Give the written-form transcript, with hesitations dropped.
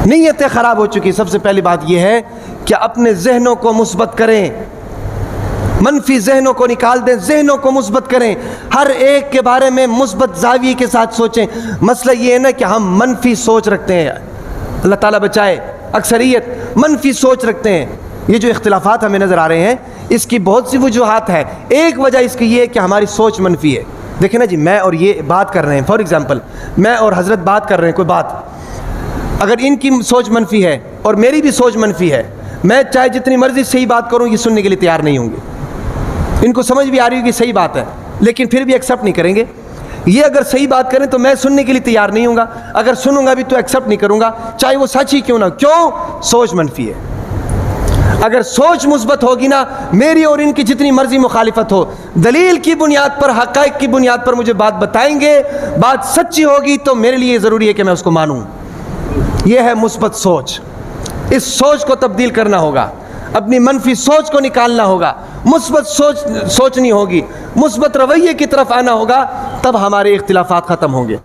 نیتیں خراب ہو چکی. سب سے پہلی بات یہ ہے کہ اپنے ذہنوں کو مثبت کریں, منفی ذہنوں کو نکال دیں, ذہنوں کو مثبت کریں, ہر ایک کے بارے میں مثبت زاویے کے ساتھ سوچیں. مسئلہ یہ ہے نا کہ ہم منفی سوچ رکھتے ہیں, اللہ تعالیٰ بچائے, اکثریت منفی سوچ رکھتے ہیں. یہ جو اختلافات ہمیں نظر آ رہے ہیں اس کی بہت سی وجوہات ہیں. ایک وجہ اس کی یہ ہے کہ ہماری سوچ منفی ہے. دیکھیں نا جی, میں اور یہ بات کر رہے ہیں, فار ایگزامپل میں اور حضرت بات کر رہے ہیں کوئی بات, اگر ان کی سوچ منفی ہے اور میری بھی سوچ منفی ہے, میں چاہے جتنی مرضی صحیح بات کروں یہ سننے کے لیے تیار نہیں ہوں گے. ان کو سمجھ بھی آ رہی ہوگی صحیح بات ہے لیکن پھر بھی ایکسیپٹ نہیں کریں گے. یہ اگر صحیح بات کریں تو میں سننے کے لیے تیار نہیں ہوں گا, اگر سنوں گا بھی تو ایکسیپٹ نہیں کروں گا چاہے وہ سچ ہی کیوں نہ. کیوں؟ سوچ منفی ہے. اگر سوچ مثبت ہوگی نا, میری اور ان کی جتنی مرضی مخالفت ہو, دلیل کی بنیاد پر, حقائق کی بنیاد پر مجھے بات بتائیں گے, بات سچی ہوگی تو میرے لیے ضروری ہے کہ میں اس کو مانوں. یہ ہے مثبت سوچ. اس سوچ کو تبدیل کرنا ہوگا, اپنی منفی سوچ کو نکالنا ہوگا, مثبت سوچنی ہوگی, مثبت رویے کی طرف آنا ہوگا, تب ہمارے اختلافات ختم ہوں گے.